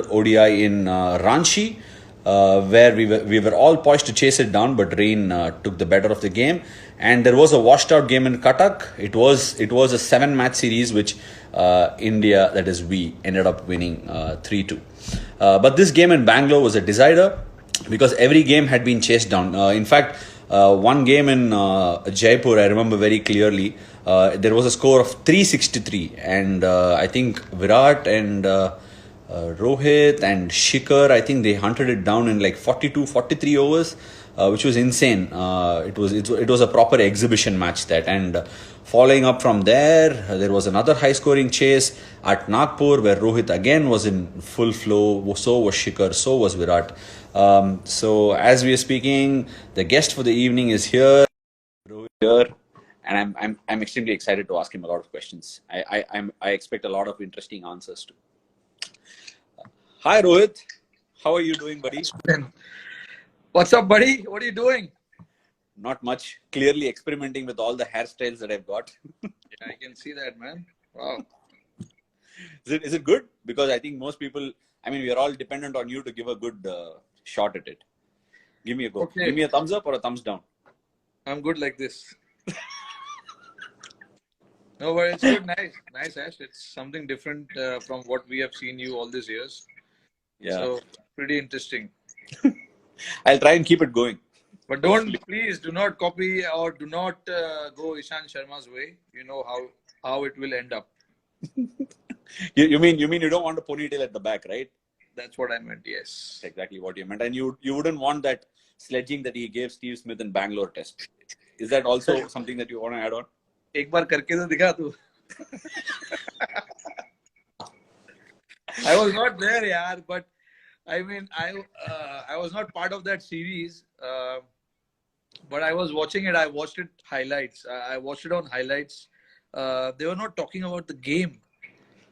ODI in Ranchi, where we were all poised to chase it down, but rain took the better of the game, and there was a washed out game in Cuttack. It was a 7 match series which India, that is we, ended up winning 3-2. But this game in Bangalore was a decider because every game had been chased down. In fact, one game in Jaipur, I remember very clearly. There was a score of 363, and I think Virat and Rohit and Shikhar, I think they hunted it down in like 42, 43 overs, which was insane. It was a proper exhibition match that, and following up from there, there was another high scoring chase at Nagpur where Rohit again was in full flow. So was Shikhar, so was Virat. So as we are speaking, the guest for the evening is here, Rohit here, and I'm extremely excited to ask him a lot of questions. I expect a lot of interesting answers too. Hi Rohit, how are you doing, buddy? Ashwin. What's up, buddy? What are you doing? Not much. Clearly experimenting with all the hairstyles that I've got. Yeah, I can see that, man. Wow. Is it good? Because I think most people, I mean, we are all dependent on you to give a good shot at it. Give me a go. Okay. Give me a thumbs up or a thumbs down. I'm good like this. No, but it's good. Nice, Ash. It's something different from what we have seen you all these years. Yeah. So, pretty interesting. I'll try and keep it going. But please do not copy or do not go Ishan Sharma's way. You know how it will end up. You mean you don't want a ponytail at the back, right? That's what I meant, yes. That's exactly what you meant. And you wouldn't want that sledging that he gave Steve Smith in Bangalore test. Is that also something that you want to add on? एक बार करके तो दिखा तू. I was not there, yaar, but I mean, I was not part of that series, but I was watching it. I watched it highlights. I watched it on highlights. They were not talking about the game,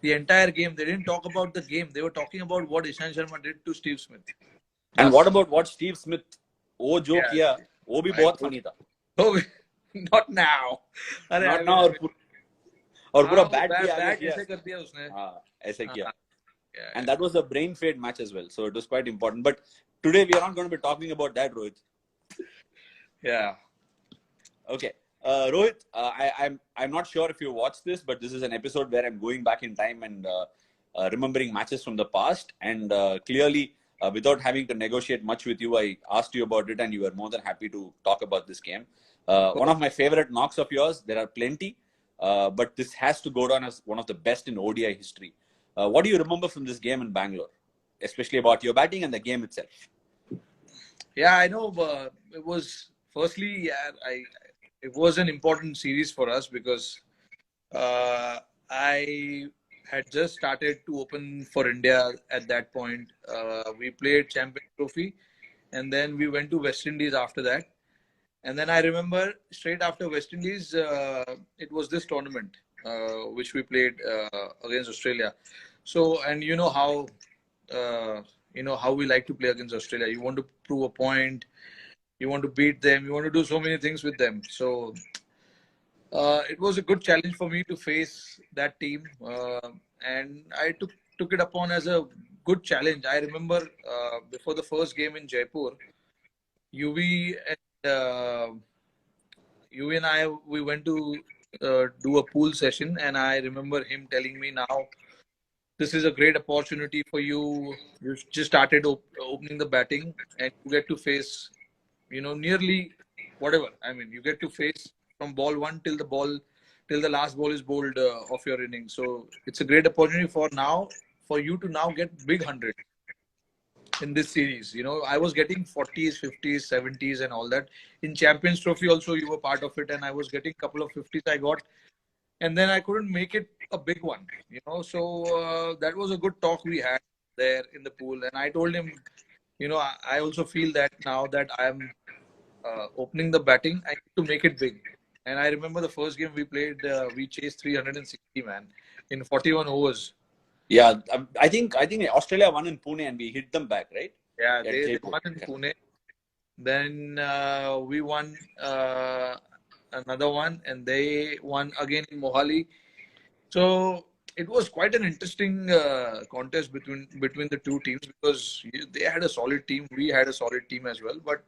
the entire game. They didn't talk about the game. They were talking about what Ishan Sharma did to Steve Smith. And what about what Steve Smith वो जो किया वो भी बहुत funny था. Oh, not now. Not now. और पूरा bat ऐसे कर दिया उसने. हाँ, ऐसे किया. Yeah, and that was a brain fade match as well, so it was quite important. But today we are not going to be talking about that, Rohit. Yeah. Okay, Rohit, I'm not sure if you watched this, but this is an episode where I'm going back in time and remembering matches from the past. And clearly, without having to negotiate much with you, I asked you about it, and you were more than happy to talk about this game. One of my favorite knocks of yours. There are plenty, but this has to go down as one of the best in ODI history. What do you remember from this game in Bangalore, especially about your batting and the game itself? Yeah, I know. It was firstly, it was an important series for us because I had just started to open for India at that point. We played Champions Trophy, and then we went to West Indies after that. And then I remember straight after West Indies, it was this tournament which we played against Australia. So, and you know how we like to play against Australia. You want to prove a point, you want to beat them, you want to do so many things with them. So it was a good challenge for me to face that team, and I took it upon as a good challenge. I remember before the first game in Jaipur, UV and I, we went to do a pool session, and I remember him telling me, now this is a great opportunity for you. You just started opening the batting, and you get to face, nearly whatever. I mean, you get to face from ball one till the last ball is bowled of your innings. So it's a great opportunity for you to now get big 100 in this series. I was getting 40s, 50s, 70s and all that. In Champions Trophy also, you were part of it, and I was getting a couple of 50s I got. And then I couldn't make it a big one, So that was a good talk we had there in the pool. And I told him, I also feel that now that I'm opening the batting, I need to make it big. And I remember the first game we played, we chased 360, man, in 41 overs. Yeah, I think Australia won in Pune and we hit them back, right? Yeah, they won in Pune. Then we won another one, and they won again in Mohali. So it was quite an interesting contest between the two teams because they had a solid team, we had a solid team as well. But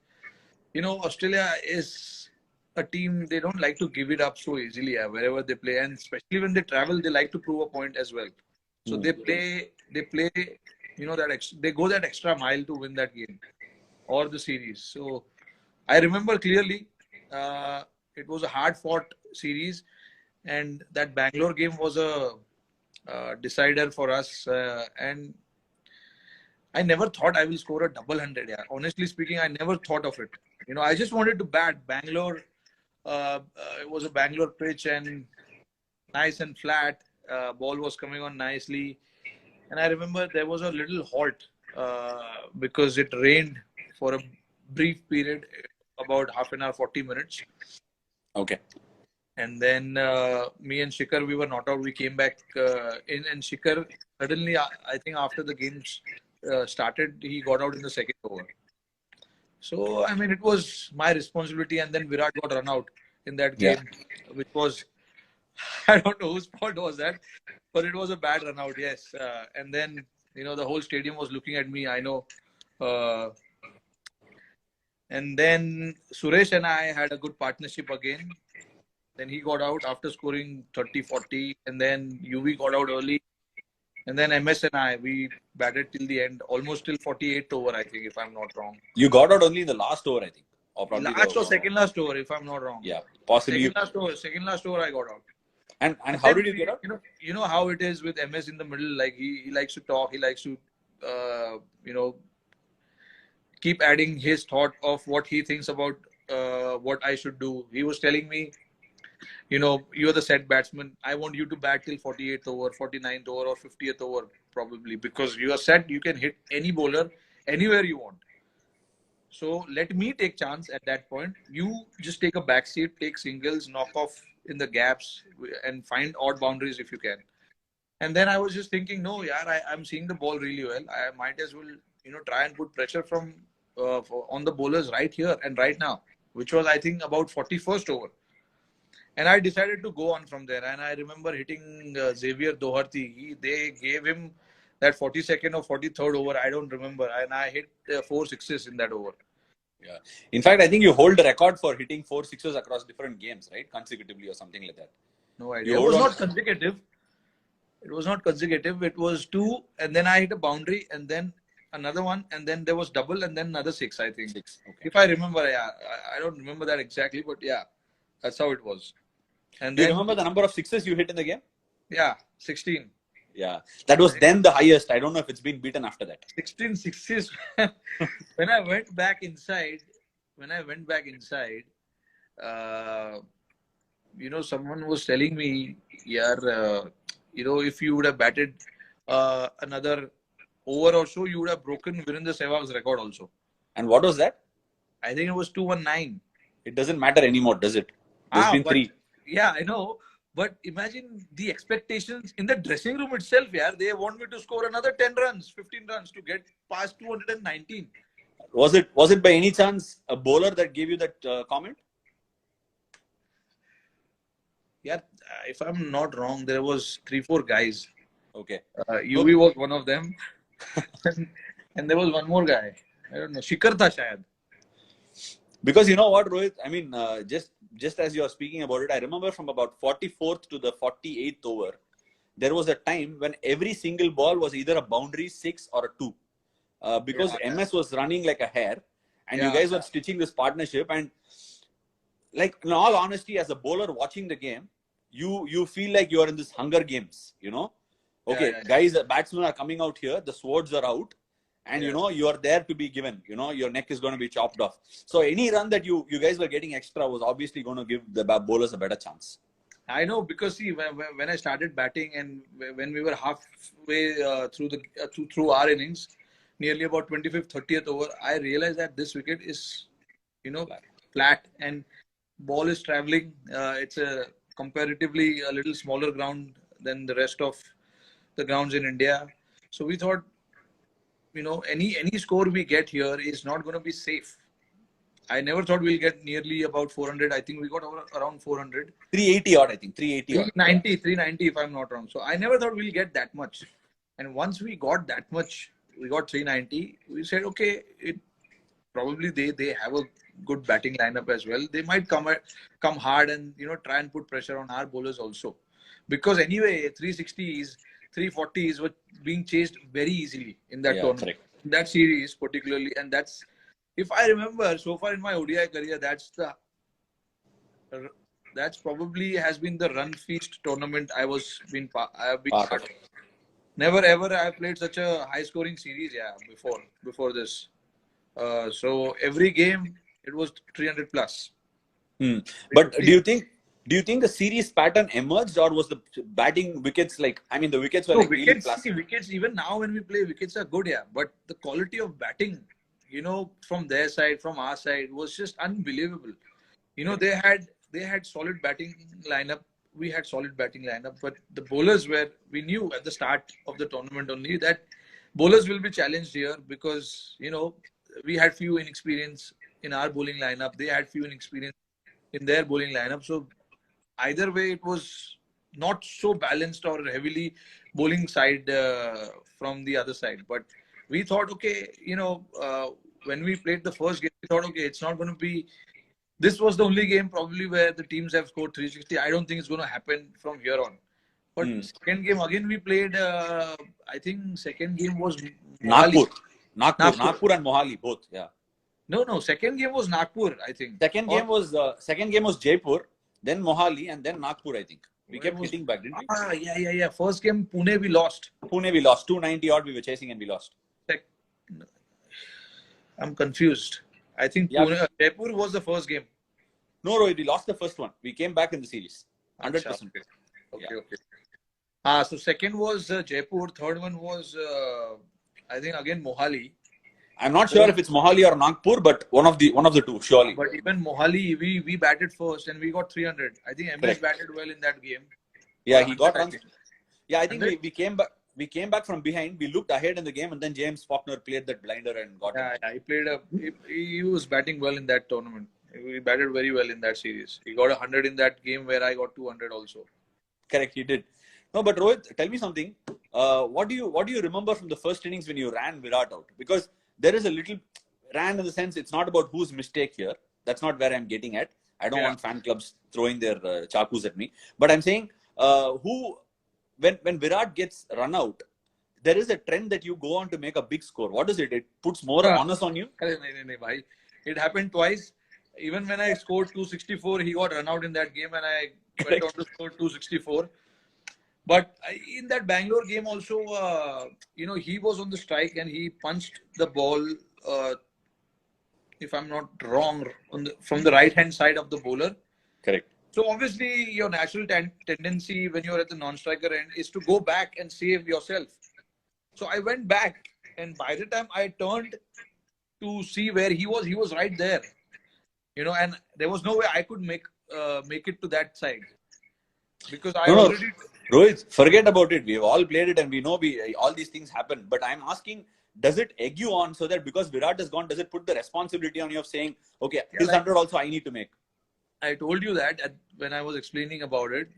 Australia is a team, they don't like to give it up so easily wherever they play, and especially when they travel, they like to prove a point as well. So they play, they go that extra mile to win that game or the series. So I remember clearly, it was a hard fought series, and that Bangalore game was a decider for us. And I never thought I will score a double hundred. Yeah, honestly speaking, I never thought of it. I just wanted to bat Bangalore. It was a Bangalore pitch and nice and flat. Ball was coming on nicely, and I remember there was a little halt because it rained for a brief period, about half an hour, 40 minutes. Okay. And then me and Shikhar, we were not out. We came back in, and Shikhar suddenly, I think after the games started, he got out in the second over. So I mean, it was my responsibility, and then Virat got run out in that game, which was I don't know whose fault was that, but it was a bad run out. Yes, and then the whole stadium was looking at me. I know. And then Suresh and I had a good partnership again. Then he got out after scoring 30, 40. And then UV got out early. And then MS and I, we batted till the end, almost till 48th over, I think, if I'm not wrong. You got out only in the last over, I think. Or probably last or second last over, if I'm not wrong. Yeah, possibly. Second last over, I got out. And how did you get out? You know how it is with MS in the middle. Like he likes to talk. He likes to, keep adding his thought of what he thinks about what I should do. He was telling me, you're the set batsman. I want you to bat till 48th over, 49th over, or 50th over probably, because you are set. You can hit any bowler anywhere you want. So let me take chance at that point. You just take a back seat, take singles, knock off in the gaps, and find odd boundaries if you can. And then I was just thinking, no, yeah, I'm seeing the ball really well. I might as well, try and put pressure from on the bowlers right here and right now, which was, I think, about 41st over. And I decided to go on from there. And I remember hitting Xavier Doherty. They gave him that 42nd or 43rd over. I don't remember. And I hit 4 sixes in that over. Yeah. In fact, I think you hold the record for hitting 4 sixes across different games, right? Consecutively or something like that. No idea. It was not consecutive. It was not consecutive. It was 2. And then I hit a boundary. And then another one. And then there was double. And then another 6, I think. 6. Okay. If I remember, yeah. I don't remember that exactly. But yeah, that's how it was. And do you remember the number of sixes you hit in the game? Yeah, 16. Yeah, that was then the highest. I don't know if it's been beaten after that. 16 sixes. When I went back inside, someone was telling me, if you would have batted another over or so, you would have broken Virendra Sehwag's record also. And what was that? I think it was 219. It doesn't matter anymore, does it? There's been 3. Yeah, I know. But imagine the expectations in the dressing room itself. Yeah, they want me to score another 10 runs, 15 runs to get past 219. Was it by any chance a bowler that gave you that comment? Yeah, if I'm not wrong, there was 3-4 guys. Okay. UV was one of them. and there was one more guy. I don't know. Shikhar tha shayad. Because you know what, Rohit? I mean, just as you're speaking about it, I remember from about 44th to the 48th over, there was a time when every single ball was either a boundary 6 or a 2. Because MS was running like a hare, and you guys were stitching this partnership. And like, in all honesty, as a bowler watching the game, you feel like you're in this Hunger Games, Okay, guys, the batsmen are coming out here, the swords are out. And you are there to be given. Your neck is going to be chopped off. So any run that you guys were getting extra was obviously going to give the bowlers a better chance. I know, because see, when I started batting and when we were halfway through our innings, nearly about 25th, 30th over, I realized that this wicket is, flat and ball is traveling. It's a comparatively a little smaller ground than the rest of the grounds in India. So we thought, any score we get here is not going to be safe. I never thought we'll get nearly about 400. I think we got around 400. 380 odd, I think. 380 odd. 390, 390 if I'm not wrong. So I never thought we'll get that much. And once we got that much, we got 390. We said, okay, it probably they have a good batting lineup as well. They might come hard and try and put pressure on our bowlers also, because anyway 360s, 340s were being chased very easily in that tournament, correct. in that series particularly, and that's, if I remember so far in my ODI career, that's probably has been the run feast tournament I have been part of. Never ever I played such a high scoring series before this. So every game it was 300 plus. But do you think the series pattern emerged, or was the batting wickets the wickets were really plus? Wickets even now when we play, wickets are good, but the quality of batting, from their side, from our side, was just unbelievable. They had solid batting lineup. We had solid batting lineup, but the bowlers we knew at the start of the tournament only that bowlers will be challenged here, because we had few inexperience in our bowling lineup. They had few inexperience in their bowling lineup. So either way, it was not so balanced or heavily bowling side from the other side. But we thought, okay, when we played the first game, we thought, okay, it's not going to be. This was the only game probably where the teams have scored 360. I don't think it's going to happen from here on. But second game again we played. I think second game was Nagpur and Mohali both. Yeah. No. Second game was Nagpur. I think. Second game was Jaipur, then Mohali, and then Nagpur. I think we kept hitting back, didn't we? Yeah. First game Pune we lost. 290 odd. We were chasing and we lost. I'm confused. I think Jaipur was the first game. No, Rohit, we lost the first one. We came back in the series. 100%. Okay. So second was Jaipur. Third one was I think again Mohali. I'm not sure if it's Mohali or Nagpur, but one of the two, surely. But even Mohali, we batted first and we got 300. I think MS batted well in that game. Yeah, he got runs. Yeah, I think we came back. We came back from behind. We looked ahead in the game, and then James Faulkner played that blinder and got it. Yeah, he was batting well in that tournament. He batted very well in that series. He got 100 in that game where I got 200 also. Correct, he did. No, but Rohit, tell me something. What do you remember from the first innings when you ran Virat out? Because there is a little ran in the sense it's not about whose mistake here. That's not where I'm getting at. I don't want fan clubs throwing their chakus at me. But I'm saying when Virat gets run out, there is a trend that you go on to make a big score. What is it? It puts more onus on you? It happened twice. Even when I scored 264, he got run out in that game and I went on to score 264. But in that Bangalore game also, he was on the strike and he punched the ball, if I'm not wrong, from the right-hand side of the bowler. Correct. So obviously, your natural tendency when you're at the non-striker end is to go back and save yourself. So I went back, and by the time I turned to see where he was right there, and there was no way I could make it to that side because already. Rohit, forget about it. We've all played it, and we know all these things happen. But I'm asking, does it egg you on so that because Virat is gone, does it put the responsibility on you of saying, okay, this 100 also I need to make? I told you that when I was explaining about it.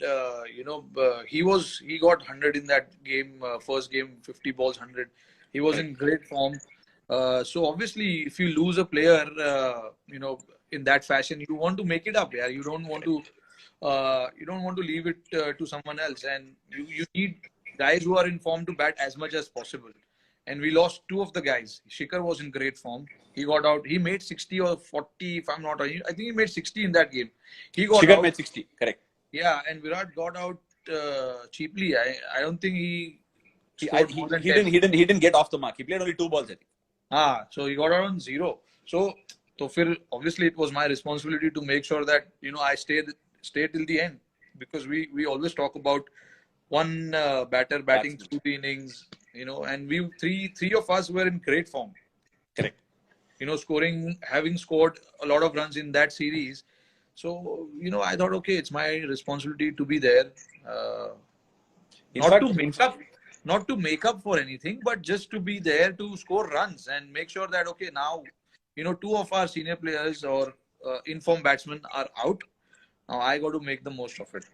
He got 100 in that game, first game, 50 balls, 100. He was in great form. So obviously, if you lose a player, in that fashion, you want to make it up. Yeah, you don't want to leave it to someone else, and you need guys who are in form to bat as much as possible. And we lost two of the guys. Shikhar was in great form. He got out. He made 60 or 40, if I'm not wrong. I think he made 60 in that game. Shikhar made 60, correct. Yeah, and Virat got out cheaply. I don't think he didn't get off the mark. He played only 2 balls, I think. So he got out on 0. So obviously it was my responsibility to make sure that I stay till the end, because we always talk about one batter batting through the innings, and we three of us were in great form. Correct. Having scored a lot of runs in that series. So, I thought, okay, it's my responsibility to be there. Not to make up for anything, but just to be there to score runs and make sure that, okay, now two of our senior players or informed batsmen are out. Now I got to make the most of it.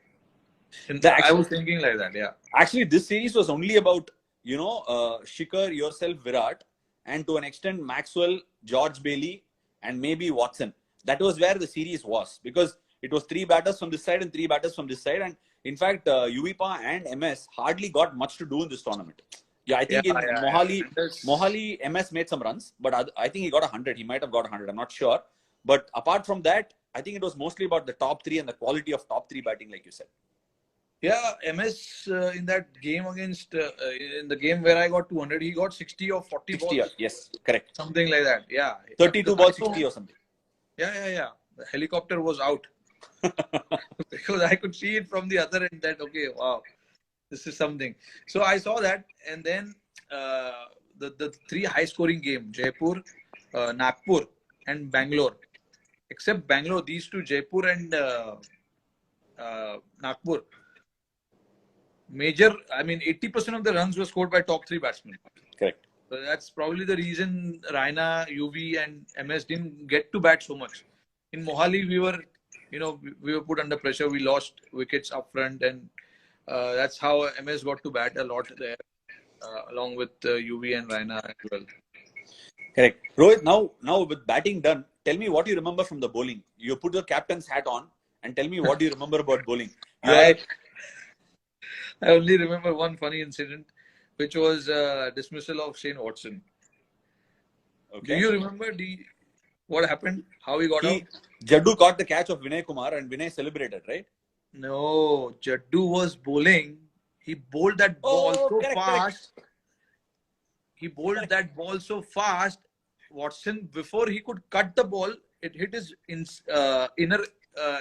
And I was thinking like that, yeah. Actually, this series was only about, Shikhar, yourself, Virat, and to an extent, Maxwell, George Bailey, and maybe Watson. That was where the series was, because it was 3 batters from this side and 3 batters from this side. And in fact, UVPA and MS hardly got much to do in this tournament. Yeah, I think in Mohali, MS made some runs, but I think he got 100. He might have got 100. I'm not sure. But apart from that, I think it was mostly about the top 3 and the quality of top 3 batting, like you said. Yeah, MS in that game against, in the game where I got 200, he got 60 or 40 60 balls. Yes, correct. Something like that, yeah. 32 balls, 60 or something. Yeah. The helicopter was out. Because I could see it from the other end that, okay, wow, this is something. So I saw that, and then the 3 high-scoring games, Jaipur, Nagpur, and Bangalore. Except Bangalore, these two, Jaipur and Nagpur, 80% of the runs were scored by top 3 batsmen. Correct. So that's probably the reason Raina, UV, and MS didn't get to bat so much. In Mohali, we were put under pressure. We lost wickets up front, and that's how MS got to bat a lot there, along with UV and Raina as well. Correct. Rohit, now with batting done, tell me what you remember from the bowling. You put the captain's hat on and tell me what do you remember about bowling. I only remember one funny incident, which was dismissal of Shane Watson. Okay. Do you remember what happened? How he got out? Jaddu caught the catch of Vinay Kumar and Vinay celebrated, right? No, Jaddu was bowling. He bowled that ball fast. Correct. He bowled that ball so fast. Watson, before he could cut the ball, it hit his inner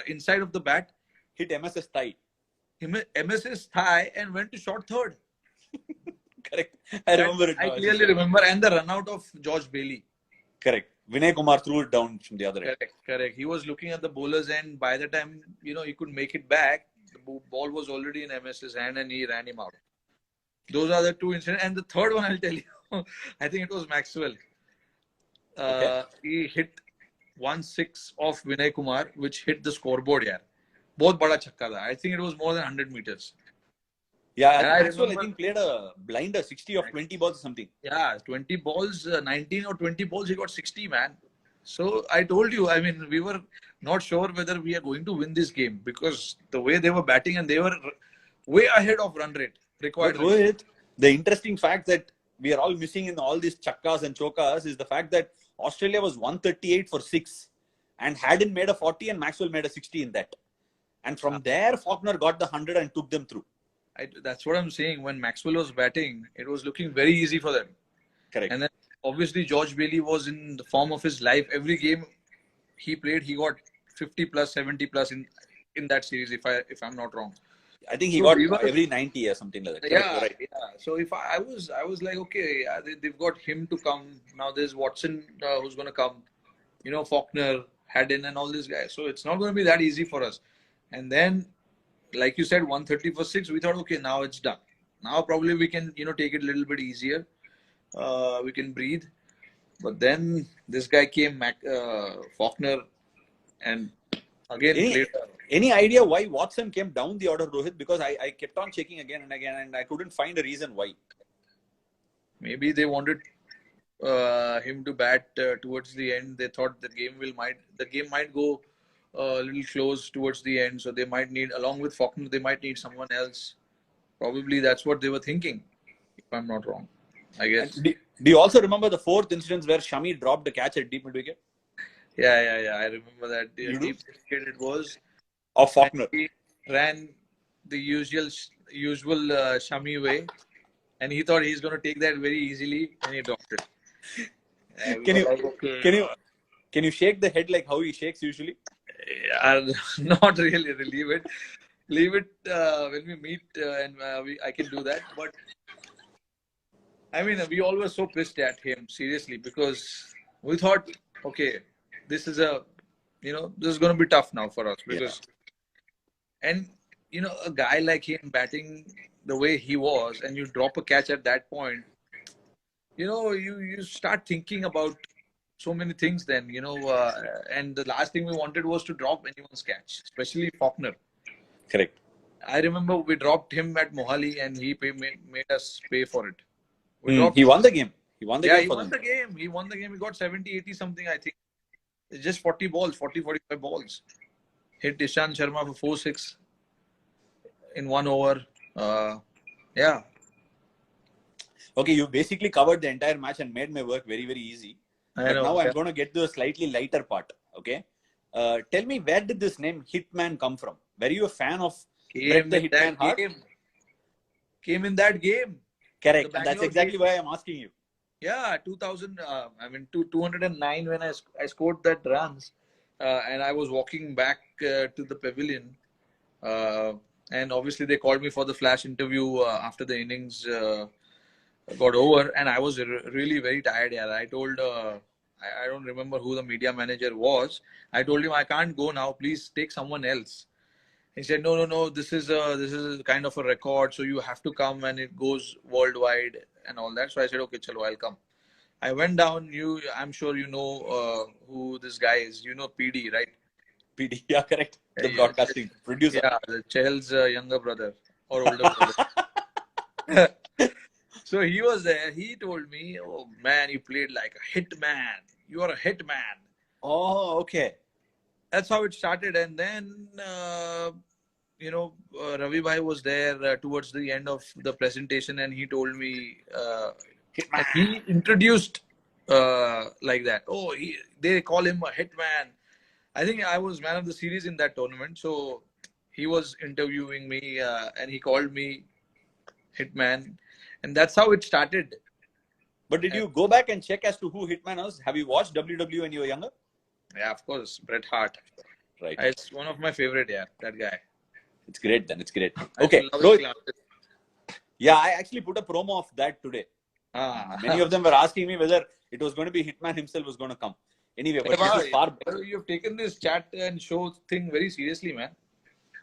inside of the bat. Hit MS's thigh. MS's thigh and went to short third. Correct. I remember it. I clearly remember. And the run out of George Bailey. Correct. Vinay Kumar threw it down from the other end. Correct. He was looking at the bowler's end. By the time he could make it back, the ball was already in MS's hand and he ran him out. Those are the 2 incidents. And the third one, I'll tell you, I think it was Maxwell. He hit 1-6 off Vinay Kumar, which hit the scoreboard. Yeah. बहुत बड़ा छक्का था. I think it was more than 100 meters. Yeah, Maxwell I think played a blinder, 60 of 20 balls or something. Yeah, 20 balls, 19 or 20 balls, he got 60, man. So I told you, we were not sure whether we are going to win this game because the way they were batting and they were way ahead of run rate required. But Rohit, the interesting fact that we are all missing in all these chakkas and chokas is the fact that Australia was 138 for 6 and hadn't made a 40 and Maxwell made a 60 in that. And from there, Faulkner got the 100 and took them through. That's what I'm saying. When Maxwell was batting, it was looking very easy for them. Correct. And then obviously George Bailey was in the form of his life. Every game he played, he got 50 plus, 70 plus in that series. If I'm not wrong, I think he got every 90 or something like that. Yeah, right. Yeah. So if I was like, okay, they've got him to come. Now there's Watson who's going to come. Faulkner, Haddon, and all these guys. So it's not going to be that easy for us. And then, like you said, 130 for 6, we thought, okay, now it's done. Now probably we can, take it a little bit easier. We can breathe. But then this guy came, Faulkner, and again Any idea why Watson came down the order, Rohit? Because I kept on checking again and again and I couldn't find a reason why. Maybe they wanted him to bat towards the end. They thought the game might go a little close towards the end, so they might need, along with Faulkner, they might need someone else. Probably that's what they were thinking, if I'm not wrong, I guess. Do you also remember the 4th incident where Shami dropped the catch at deep mid wicket? Yeah. I remember that. Deep wicket it was. Of Faulkner. He ran the usual Shami way, and he thought he's going to take that very easily, and he dropped it. Can you shake the head like how he shakes usually? Not really. Leave it when we meet and I can do that. But we all were so pissed at him, seriously, because we thought, okay, this is this is going to be tough now for us because, and a guy like him batting the way he was, and you drop a catch at that point, you start thinking about so many things then, and the last thing we wanted was to drop anyone's catch, especially Faulkner. Correct. I remember we dropped him at Mohali and he made us pay for it. We Hmm. dropped He him. won the game. He won the Yeah, game he for won them. the game. He won the game. He got 70, 80 something, I think. It's just 40 balls, 40, 45 balls. Hit Ishant Sharma for 4-6 in 1 over. Yeah. Okay, you basically covered the entire match and made my work very, very easy. I But know. now I'm Yeah. going to get to a slightly lighter part. Okay. Tell me, where did this name Hitman come from? Were you a fan of Bret Came the in Hitman that Hart? game. Came in that game. The Correct. And that's Bangalore exactly game. why I'm asking you. Yeah, 2000. 209 when I scored that runs, and I was walking back to the pavilion, uh, and obviously they called me for the flash interview after the innings got over, and I was really very tired. Yeah, I told. I don't remember who the media manager was. I told him I can't go now. Please take someone else. He said, no, no, no. This is kind of a record, so you have to come, and it goes worldwide and all that. So I said, okay, chalo, I'll come. I went down. I'm sure you know who this guy is. You know PD, right? PD, yeah, correct. The Yeah, broadcasting producer. yeah, the Chahal's younger brother or older brother. So he was there. He told me, "Oh man, you played like a hit man. You are a hit man." Oh, okay. That's how it started. And then, Ravi Bhai was there towards the end of the presentation, and he told me, and he Hitman. introduced like that. Oh, they call him a hitman. I think I was man of the series in that tournament. So he was interviewing me, and he called me hitman, and that's how it started. But did And you go back and check as to who Hitman was? Have you watched WWE when you were younger? yeah, of course, Bret Hart. Right. It's one of my favorite. Yeah, that guy. It's great then. It's great. I Okay, love his Rohit. classes. Yeah, I actually put a promo of that today. Many Ah. of them were asking me whether it was going to be Hitman himself was going to come. Anyway, but this is far. You've taken this chat and show thing very seriously, man.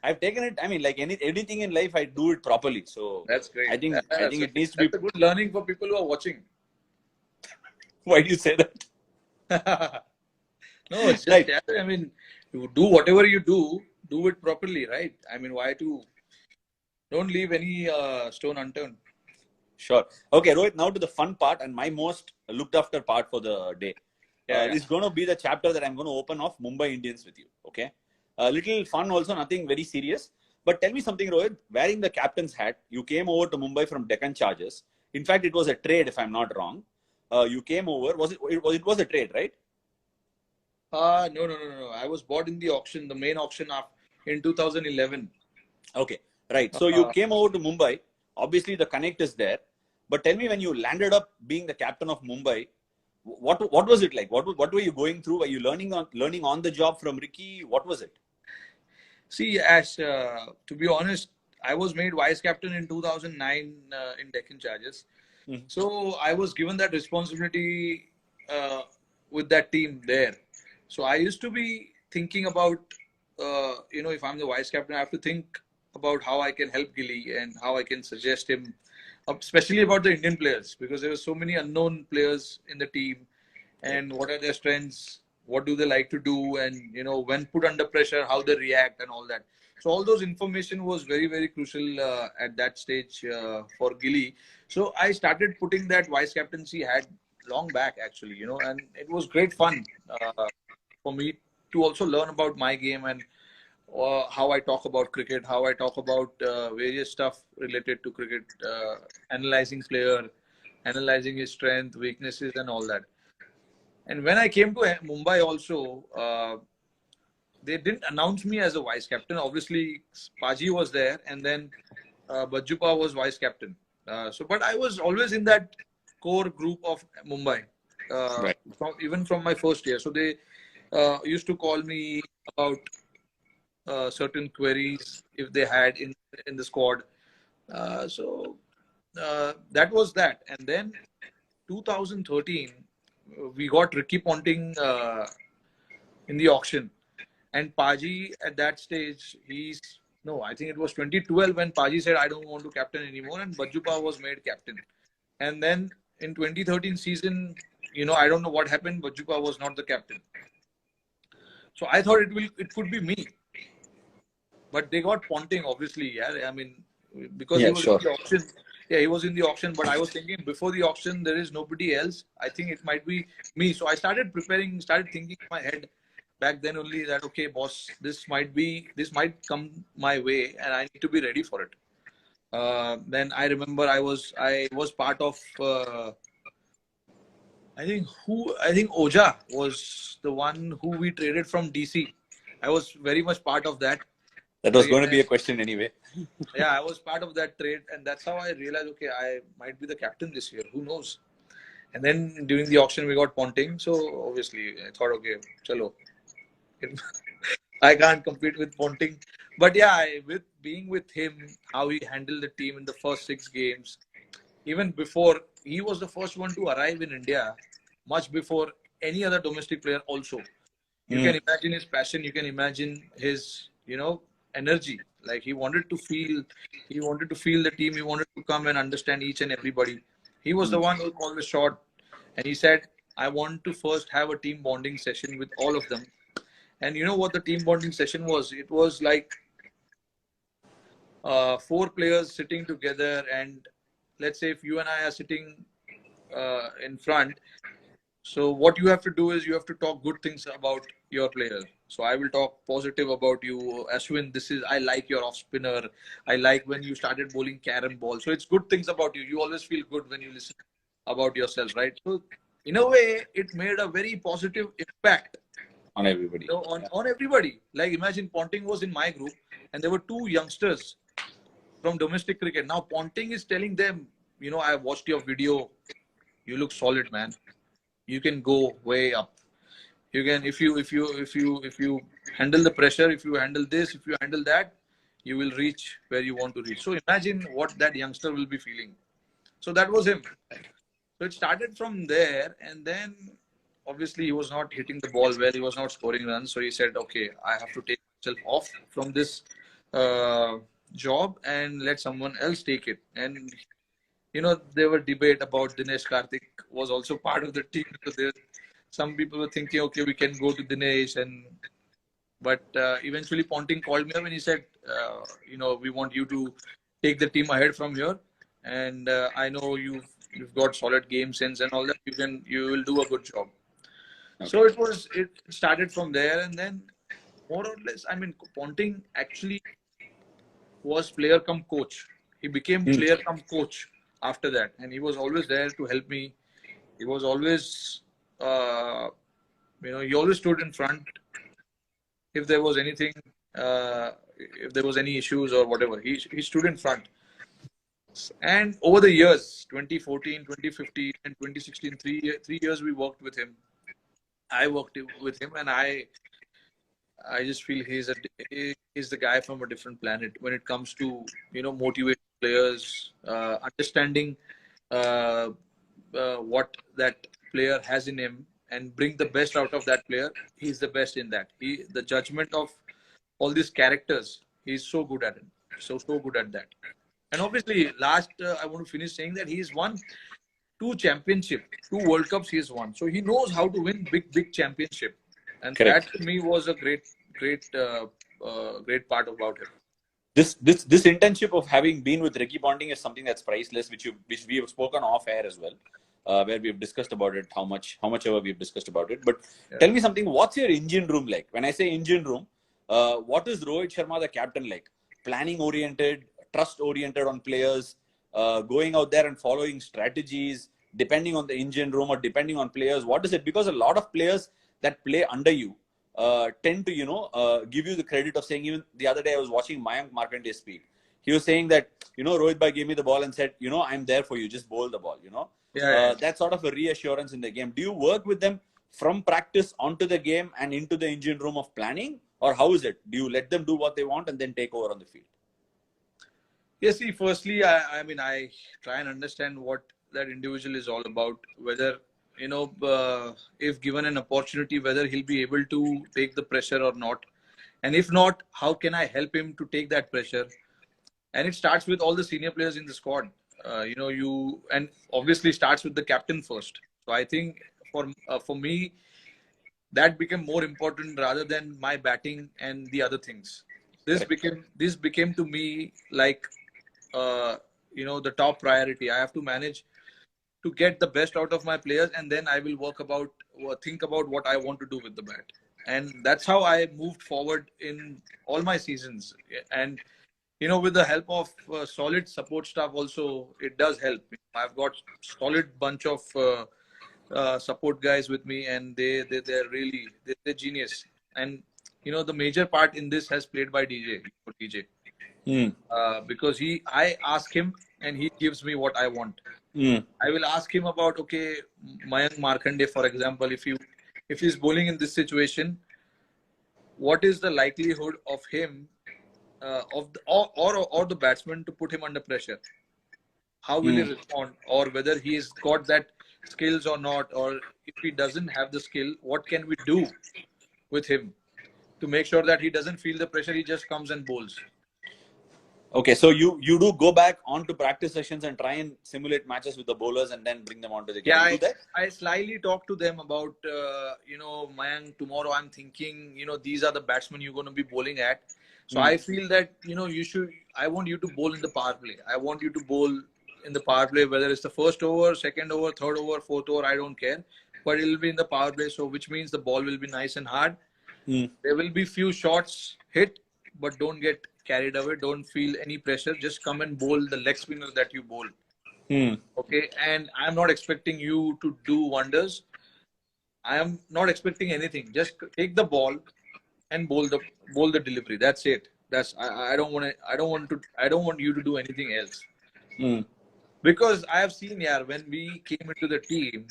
I've taken it. I mean, like anything in life, I do it properly. So That's great. I think So it needs to that's be. a good learning for people who are watching. Why do you say that? No, it's just, Right. yeah, I mean, you do whatever you do it properly, right? I mean, don't leave any stone unturned. Sure. Okay, Rohit. Now to the fun part and my most looked after part for the day. Yeah, It's going to be the chapter that I'm going to open of Mumbai Indians with you. Okay. A little fun also, nothing very serious. But tell me something, Rohit. Wearing the captain's hat, you came over to Mumbai from Deccan Chargers. In fact, it was a trade, if I'm not wrong. You came over. It was a trade, right? no. I was bought in the auction, the main auction in 2011. Okay, right. So you came over to Mumbai. Obviously, the connect is there. But tell me, when you landed up being the captain of Mumbai, what was it like? What were you going through? Were you learning on the job from Ricky? What was it? See, Ash, to be honest, I was made vice captain in 2009 in Deccan Chargers. Mhm. So I was given that responsibility with that team there. So I used to be thinking about, if I'm the vice captain, I have to think about how I can help Gilly and how I can suggest him, especially about the Indian players, because there were so many unknown players in the team, and what are their strengths, what do they like to do, and when put under pressure, how they react and all that. So all those information was very, very crucial at that stage for Gilly. So I started putting that vice captaincy hat long back, actually, and it was great fun for me to also learn about my game and how I talk about cricket, how I talk about various stuff related to cricket, analyzing player, analyzing his strength, weaknesses, and all that. And when I came to Mumbai also, they didn't announce me as a vice captain. Obviously, Paji was there, and then Bajjupa was vice captain. But I was always in that core group of Mumbai, Right. even from my first year. So they used to call me about certain queries if they had in the squad. That was that. And then 2013, we got Ricky Ponting in the auction. And Paji at that stage, I think it was 2012 when Paji said, I don't want to captain anymore. And Bajjupa was made captain. And then in 2013 season, I don't know what happened, but Jupa was not the captain. So I thought it could be me. But they got Ponting, obviously. Yeah, I mean, because he Yeah, was in sure. the auction. Yeah, he was in the auction. But I was thinking before the auction, there is nobody else. I think it might be me. So I started preparing, started thinking in my head back then only that, okay, boss, this might come my way and I need to be ready for it. Then I remember I was part of, I think Oja was the one who we traded from DC. I was very much part of that That was trade. going to be a question anyway. Yeah, I was part of that trade, and that's how I realized, okay, I might be the captain this year. Who knows? And then during the auction, we got Ponting. So obviously, I thought, okay, chalo. I can't compete with Ponting. But yeah, with being with him, how he handled the team in the first 6 games, even before he was the first one to arrive in India, much before any other domestic player. Also, you can imagine his passion. You can imagine his, energy. Like he wanted to feel the team. He wanted to come and understand each and everybody. He was the one who called the shot, and he said, "I want to first have a team bonding session with all of them." And you know what the team bonding session was? It was like 4 players sitting together, and let's say if you and I are sitting in front. So what you have to do is you have to talk good things about your player. So I will talk positive about you, Ashwin. I like your off spinner. I like when you started bowling carom ball. So it's good things about you. You always feel good when you listen about yourself, right? So in a way, it made a very positive impact On everybody. on everybody. Like imagine Ponting was in my group, and there were 2 youngsters from domestic cricket. Now Ponting is telling them, I watched your video. You look solid, man. You can go way up. You can, if you handle the pressure, if you handle this, if you handle that, you will reach where you want to reach. So imagine what that youngster will be feeling. So that was him. So it started from there, and then obviously he was not hitting the ball well. He was not scoring runs. So he said, "Okay, I have to take myself off from this job and let someone else take it." And there were debate about Dinesh Karthik was also part of the team, because some people were thinking, okay, we can go to Dinesh, but eventually Ponting called me up and he said, we want you to take the team ahead from here, and I know you've got solid game sense and all that. You will do a good job. Okay. So it started from there, and then more or less, I mean, Ponting actually was player come coach. He became player come coach after that, and he was always there to help me. He was always, he always stood in front if there was anything, if there was any issues or whatever. He stood in front. And over the years, 2014, 2015, and 2016, 3 years we worked with him. I worked with him, and I just feel he's the guy from a different planet when it comes to motivating players, understanding what that player has in him, and bring the best out of that player. He's the best in that. The judgment of all these characters, he's so good at it. So good at that. And obviously, last I want to finish saying that he's won 2 World Cups. He's won, so he knows how to win big championship. And Correct. that to me was a great part about him. This internship of having been with Ricky Ponting is something that's priceless, which we have spoken off air as well, where we've discussed about it, how much ever we've discussed about it. But tell me something, what's your engine room like? When I say engine room, what is Rohit Sharma, the captain, like? Planning oriented, trust oriented on players, going out there and following strategies, depending on the engine room or depending on players. What is it? Because a lot of players that play under you tend to, give you the credit of saying, even the other day I was watching Mayank Markandeya speak. He was saying that, Rohit Bhai gave me the ball and said, I'm there for you, just bowl the ball, That's sort of a reassurance in the game. Do you work with them from practice onto the game and into the engine room of planning? Or how is it? Do you let them do what they want and then take over on the field? Yes, see, firstly, I mean, I try and understand what that individual is all about, whether, if given an opportunity, whether he'll be able to take the pressure or not. And if not, how can I help him to take that pressure? And it starts with all the senior players in the squad. And obviously starts with the captain first. So I think for me, that became more important rather than my batting and the other things. This became to me like uh, the top priority. I have to manage to get the best out of my players, and then I will think about what I want to do with the bat. And that's how I moved forward in all my seasons. And with the help of solid support staff, also it does help. I've got solid bunch of support guys with me, and they're really they're genius. And the major part in this has played by DJ. Mm. Because I ask him and he gives me what I want. Mm. I will ask him about, okay, Mayank Markande, for example, if he's bowling in this situation, what is the likelihood of him or the batsman to put him under pressure? How will he respond, or whether he's got that skills or not, or if he doesn't have the skill, what can we do with him to make sure that he doesn't feel the pressure? He just comes and bowls. Okay, so you do go back onto practice sessions and try and simulate matches with the bowlers and then bring them onto the game. Yeah, You do that? I slyly talk to them about, Mayank, tomorrow I'm thinking, these are the batsmen you're going to be bowling at. So I feel that, I want you to bowl in the power play. I want you to bowl in the power play, whether it's the first over, second over, third over, fourth over, I don't care. But it'll be in the power play, so which means the ball will be nice and hard. There will be few shots hit, but don't get carried away. Don't feel any pressure. Just come and bowl the leg spinner that you bowl. Okay, and I'm not expecting you to do wonders. I am not expecting anything. Just take the ball and bowl the delivery. That's it. I don't want you to do anything else. Because I have seen, yeah, when we came into the team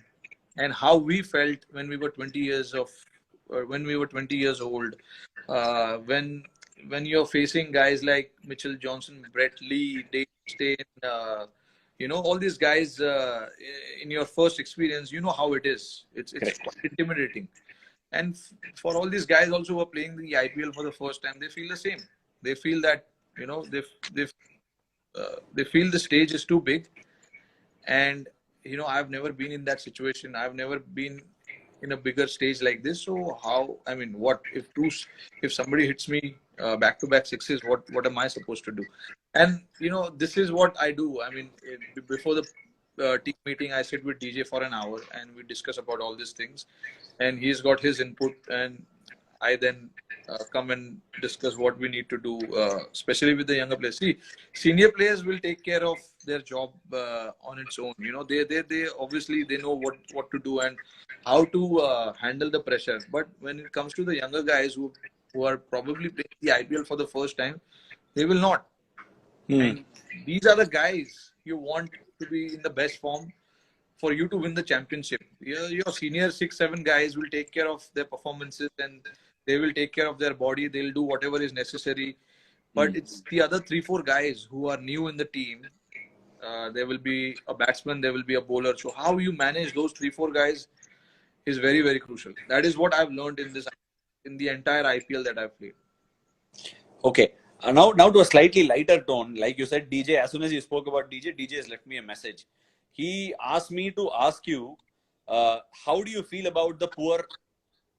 and how we felt when we were 20 years old, when you're facing guys like Mitchell Johnson, Brett Lee, Dave Steyn, all these guys in your first experience, you know how it is. It's quite intimidating. And for all these guys also who are playing the IPL for the first time, they feel the same. They feel that they feel the stage is too big. And I've never been in that situation. I've never been in a bigger stage like this. So what if somebody hits me back to back sixes? What am I supposed to do? And this is what I do. Before the team meeting, I sit with DJ for an hour and we discuss about all these things, and he's got his input, and I then come and discuss what we need to do, especially with the younger players. See, senior players will take care of their job on its own. They obviously they know what to do and how to handle the pressure. But when it comes to the younger guys who are probably playing the IPL for the first time, they will not. And these are the guys you want to be in the best form for you to win the championship. Your senior 6-7 guys will take care of their performances and they will take care of their body. They'll do whatever is necessary. But it's the other 3-4 guys who are new in the team. There will be a batsman, there will be a bowler. So how you manage those 3-4 guys is very, very crucial. That is what I've learned in the entire IPL that I've played. Okay. Now to a slightly lighter tone. Like you said, DJ, as soon as you spoke about DJ has left me a message. He asked me to ask you, how do you feel about the poor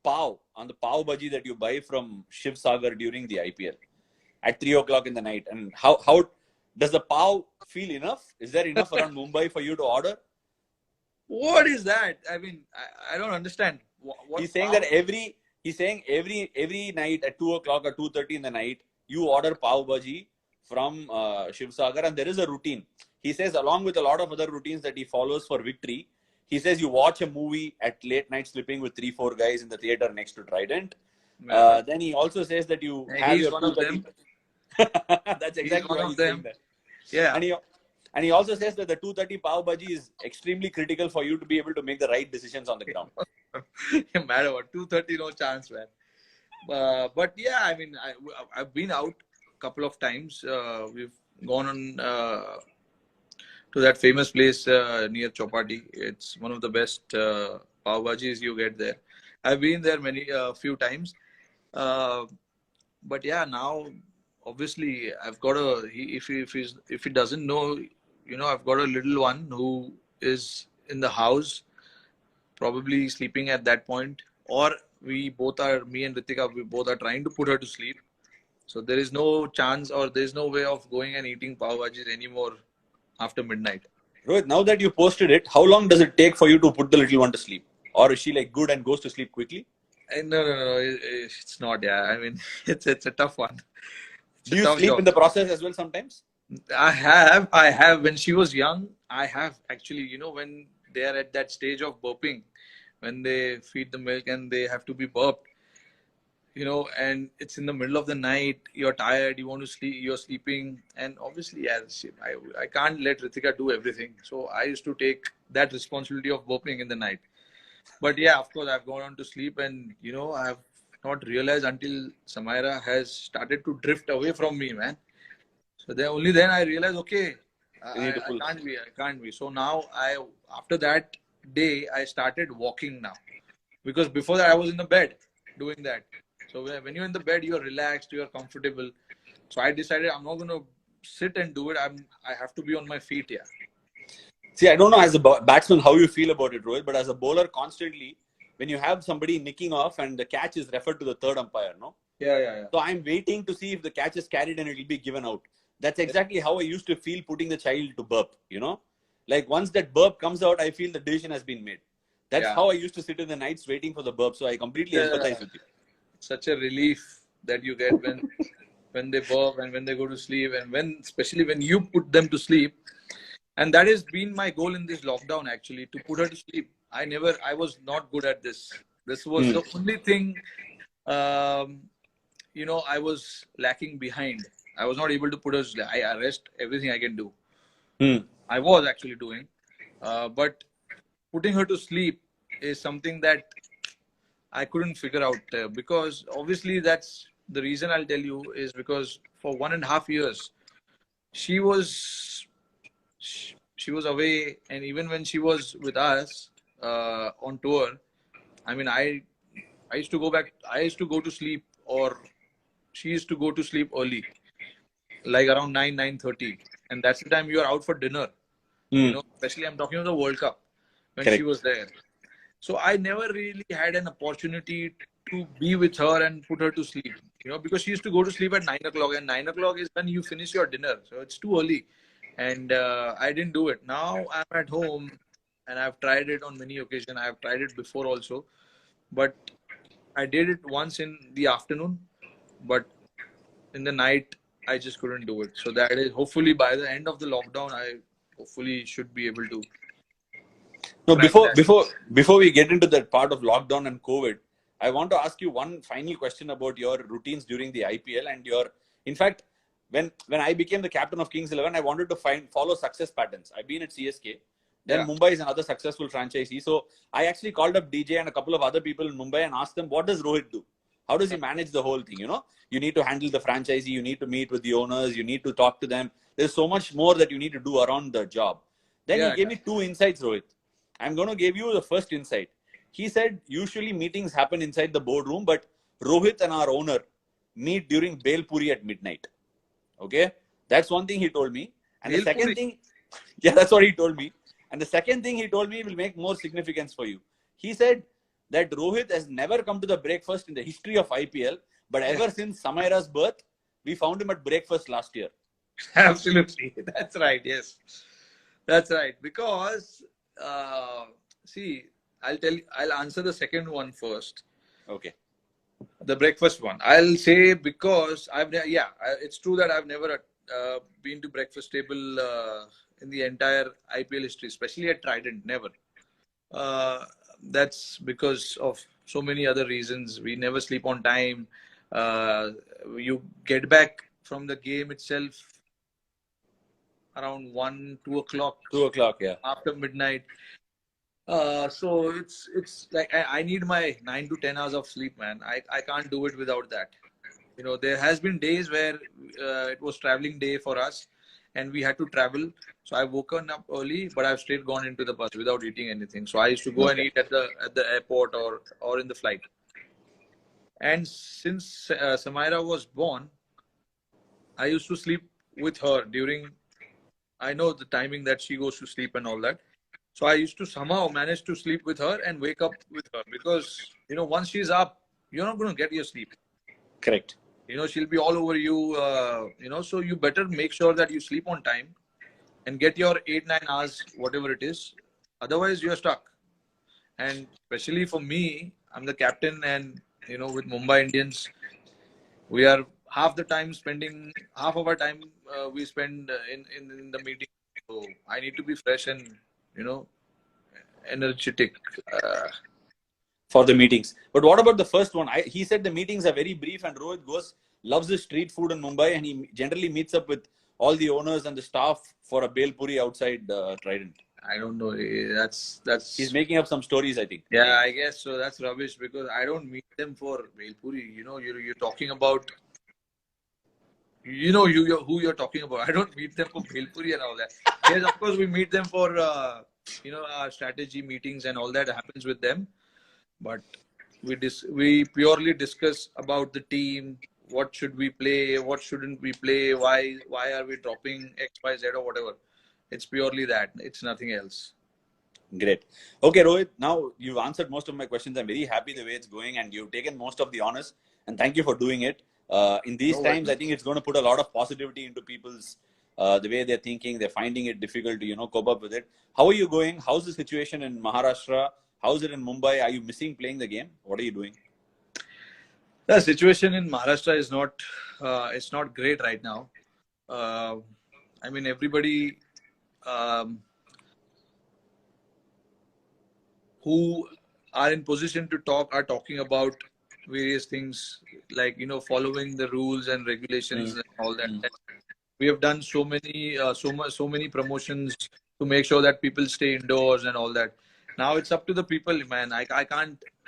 pav on the pav bhaji that you buy from Shiv Sagar during the IPL at 3 o'clock in the night? And how does the pav feel enough? Is there enough around Mumbai for you to order? What is that? I don't understand. He's saying that every night at 2 o'clock or 2:30 in the night, you order pav bhaji from Shiv Sagar, and there is a routine. He says, along with a lot of other routines that he follows for victory, he says you watch a movie at late night sleeping with 3-4 guys in the theater next to Trident. Then he also says that you have he's your one of them. That's exactly why he's saying that. Yeah. And he also says that the 2:30 pav bhaji is extremely critical for you to be able to make the right decisions on the ground. No matter what, 2:30, no chance, man. But yeah, I've been out a couple of times. We've gone on to that famous place near Chowpatty. It's one of the best pav bhajis you get there. I've been there few times. But yeah, now obviously I've got if he doesn't know, I've got a little one who is in the house probably sleeping at that point, or me and Ritika, we both are trying to put her to sleep. So there is no chance, or there is no way of going and eating pav bhajis anymore after midnight. Rohit, now that you posted it, how long does it take for you to put the little one to sleep? Or is she like good and goes to sleep quickly? No. It's not. Yeah, I mean, it's a tough one. It's Do a you tough sleep job. in the process as well sometimes? I have. When she was young, I have actually. When they are at that stage of burping, when they feed the milk and they have to be burped, and it's in the middle of the night, you're tired, you want to sleep, you're sleeping, and obviously, I can't let Ritika do everything. So I used to take that responsibility of burping in the night. But yeah, of course, I've gone on to sleep, and I have not realized until Samaira has started to drift away from me, man. So then only then I realized, okay, You need to I pull. can't be, I can't be. So now after that day, I started walking now, because before that I was in the bed doing that. So when you're in the bed, you're relaxed, you're comfortable. So I decided I'm not going to sit and do it. I have to be on my feet. Yeah. See, I don't know as a batsman how you feel about it, Rohit, but as a bowler, constantly, when you have somebody nicking off and the catch is referred to the third umpire, no? Yeah. So I'm waiting to see if the catch is carried and it will be given out. That's exactly how I used to feel putting the child to burp. Like once that burp comes out, I feel the decision has been made. That's Yeah. how I used to sit in the nights waiting for the burp. So I completely empathize with you. Such a relief that you get when they burp and when they go to sleep, and especially when you put them to sleep. And that has been my goal in this lockdown, actually, to put her to sleep. I was not good at this. This was the only thing, um, I was lacking behind. I was not able to put her to sleep. I arrest everything I can do. I was actually doing, but putting her to sleep is something that I couldn't figure out, because obviously that's the reason. I'll tell you is because for 1.5 years she was she was away, and even when she was with us on tour, I mean, I used to go back. I used to go to sleep, or she used to go to sleep early, like around 9:30, and that's the time you are out for dinner. Especially I'm talking of the World Cup when she Correct. was there. So I never really had an opportunity to be with her and put her to sleep. Because she used to go to sleep at 9 o'clock, and 9 o'clock is when you finish your dinner. So it's too early, and I didn't do it. Now I'm at home, and I've tried it on many occasions. I've tried it before also, but I did it once in the afternoon, but in the night I just couldn't do it. So that is, hopefully by the end of the lockdown, I hopefully should be able to No, crack before that. before before we get into that part of lockdown and COVID, I want to ask you one final question about your routines during the IPL and in fact, when I became the captain of Kings 11, I wanted to follow success patterns. I've been at CSK, then Yeah. Mumbai is another successful franchisee. So I actually called up DJ and a couple of other people in Mumbai and asked them, what does Rohit do? How does he manage the whole thing? You need to handle the franchisee, you need to meet with the owners, you need to talk to them. There's so much more that you need to do around the job. Then he Yeah. gave me two insights, Rohit. I'm going to give you the first insight. He said usually meetings happen inside the boardroom, but Rohit and our owner meet during Bel Puri at midnight. Okay, that's one thing he told me. And the Bhel second puri. thing, yeah, that's what he told me. And the second thing he told me will make more significance for you. He said that Rohit has never come to the breakfast in the history of IPL, but ever since Samaira's birth, we found him at breakfast last year. Absolutely. That's right. Yes. That's right. Because, see, I'll answer the second one first. Okay. The breakfast one. I'll say because it's true that I've never been to breakfast table in the entire IPL history, especially at Trident. Never. Uh, that's because of so many other reasons. We never sleep on time. You get back from the game itself around 1, 2 o'clock 2 o'clock, yeah. after midnight. So it's like I need my 9 to 10 hours of sleep, man. I can't do it without that. There has been days where it was traveling day for us, and we had to travel. So I've woken up early, but I've straight gone into the bus without eating anything. So I used to go and Okay. eat at the airport or in the flight. And since Samaira was born, I used to sleep with her during. I know the timing that she goes to sleep and all that. So I used to somehow manage to sleep with her and wake up with her, because once she's up, you're not going to get your sleep. Correct. She'll be all over you. So you better make sure that you sleep on time and get your 8-9 hours, whatever it is. Otherwise, you're stuck. And especially for me, I'm the captain, and with Mumbai Indians, we are half of our time we spend in the meeting. So I need to be fresh and energetic. For the meetings. But what about the first one? He said the meetings are very brief, and Rohit loves his street food in Mumbai, and he generally meets up with all the owners and the staff for a bhel puri outside Trident. I don't know. That's He's making up some stories, I think. Yeah, I guess so. That's rubbish, because I don't meet them for bhel puri. You're talking about. Who you're talking about. I don't meet them for bhel puri and all that. Yes, of course we meet them for our strategy meetings and all that happens with them. But we purely discuss about the team. What should we play? What shouldn't we play? Why are we dropping X, Y, Z or whatever? It's purely that. It's nothing else. Great. Okay, Rohit. Now you've answered most of my questions. I'm very happy the way it's going, and you've taken most of the honors. And thank you for doing it. In these times, I think it's going to put a lot of positivity into people's the way they're thinking. They're finding it difficult to cope up with it. How are you going? How's the situation in Maharashtra? How's it in Mumbai? Are you missing playing the game? What are you doing? The situation in Maharashtra is not it's not great right now. I mean, everybody who are in position to talk are talking about various things, like following the rules and regulations and all that. We have done so many promotions to make sure that people stay indoors and all that. Now it's up to the people, man.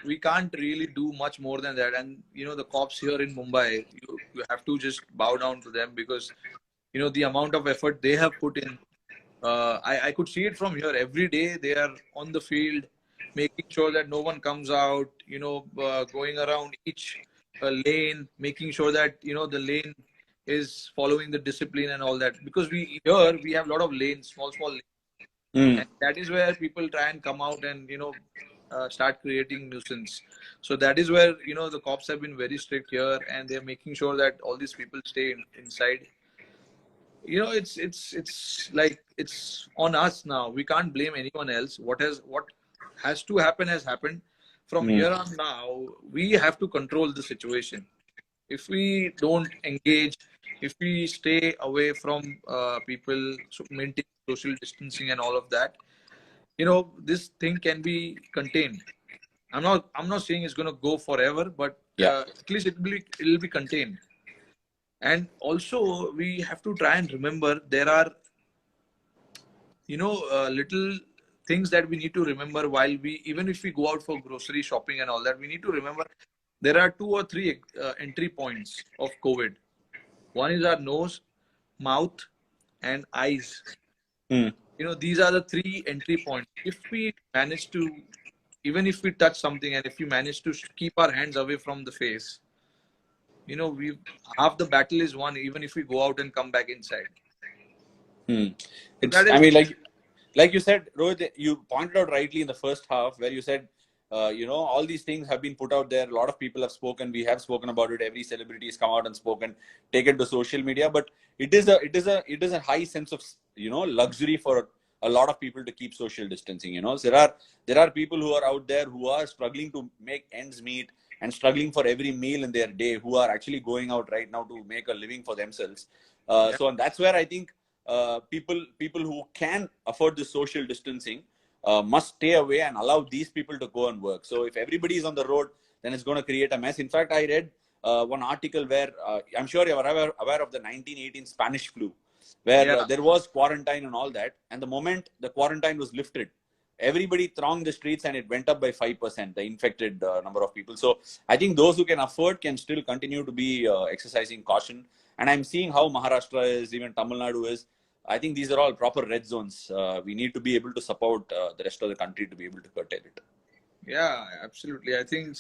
We can't really do much more than that. And the cops here in Mumbai, you have to just bow down to them, because the amount of effort they have put in. I could see it from here. Every day they are on the field, making sure that no one comes out, going around each lane, making sure that the lane is following the discipline and all that. Because we have a lot of lanes, small lanes. And that is where people try and come out and start creating nuisance. So that is where the cops have been very strict here, and they're making sure that all these people stay inside. It's like it's on us now. We can't blame anyone else. What has to happen has happened. From here on now, we have to control the situation. If we don't engage, if we stay away from people, maintain social distancing and all of that, this thing can be contained. I'm not saying it's going to go forever, but at least it'll be contained. And also we have to try and remember there are little things that we need to remember while even if we go out for grocery shopping and all that. We need to remember there are 2 or 3 entry points of COVID. One is our nose, mouth, and eyes. These are the 3 entry points. If we manage to, even if we touch something, and if we manage to keep our hands away from the face, we half the battle is won, even if we go out and come back inside. I mean, like you said, Rohit, you pointed out rightly in the first half where you said, all these things have been put out there. A lot of people have spoken. We have spoken about it. Every celebrity has come out and spoken, taken to social media. But it is a high sense of luxury for a lot of people to keep social distancing. So there are people who are out there who are struggling to make ends meet and struggling for every meal in their day, who are actually going out right now to make a living for themselves. So and that's where I think people who can afford the social distancing must stay away and allow these people to go and work. So if everybody is on the road, then it's going to create a mess. In fact, I read one article where I'm sure you're aware of the 1918 Spanish flu, where there was quarantine and all that. And the moment the quarantine was lifted, everybody thronged the streets and it went up by 5%, the infected number of people. So I think those who can afford can still continue to be exercising caution. And I'm seeing how Maharashtra is, even Tamil Nadu is. I think these are all proper red zones. We need to be able to support the rest of the country to be able to curtail it. Yeah, absolutely. I think,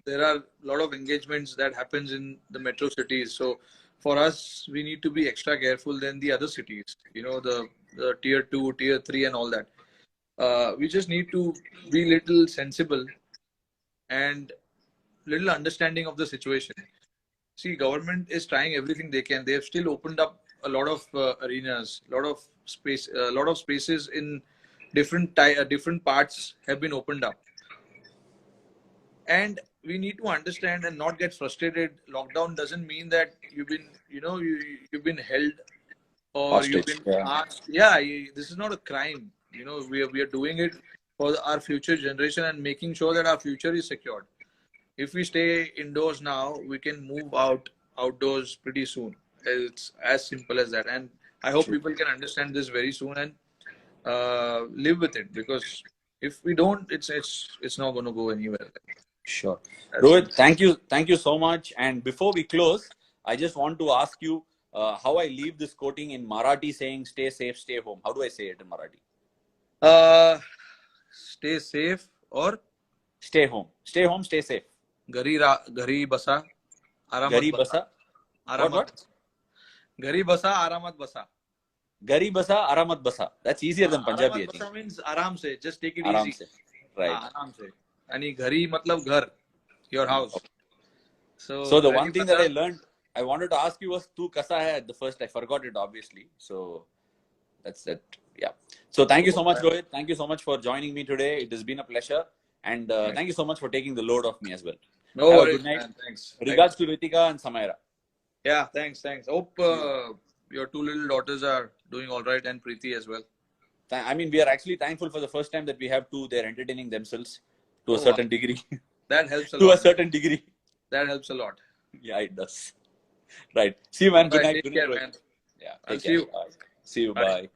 there are a lot of engagements that happens in the metro cities. So for us, we need to be extra careful than the other cities, the tier 2, tier 3 and all that. We just need to be little sensible and little understanding of the situation. See, government is trying everything they can. They have still opened up a lot of arenas, a lot of space, a lot of spaces in different parts have been opened up. And we need to understand and not get frustrated. Lockdown doesn't mean that you've been, you've been held or you've Hostage. been Yeah. asked. Yeah, this is not a crime. We are doing it for our future generation and making sure that our future is secured. If we stay indoors now, we can move outdoors pretty soon. It's as simple as that. And I hope True. people can understand this very soon and live with it, because if we don't, it's not going to go anywhere. Sure. That's Rohit, simple. thank you so much. And before we close, I just want to ask you how I leave this quoting in Marathi saying "Stay safe, stay home." How do I say it in Marathi? Stay safe or Stay home. Stay home, stay safe. घरी बसा आरामात Gari बसा basa. What, आरामात what? बसा घरी बसा आरामात बसा. Gari basa, aramat basa. That's easier than आरामात Punjabi, I think. बसा means आराम से, just take it Aram easy. se. Right. आराम से. आणि घरी मतलब घर, your house. So So the घरी one thing that बसा. I learned, I wanted to ask you was "Tu kasa hai?" At the first, I forgot it obviously. So that's it. Yeah. So thank you so much, Rohit. Thank you so much for joining me today. It has been a pleasure, and thank you so much for taking the load off me as well. No Have a worries, good night. man. Thanks. Regards to Ritika and Samaira. Yeah, thanks. Hope your two little daughters are doing all right, and Preeti as well. I mean, we are actually thankful for the first time that we have two. They're entertaining themselves to a Oh, wow. certain degree. That helps a To a lot. certain degree. That helps a lot. Yeah, it does. Right. See you, man. All Good right, night. take Good night, care, Rohit. man. Yeah. I'll Take see care. you. Bye. See you. Bye. Bye.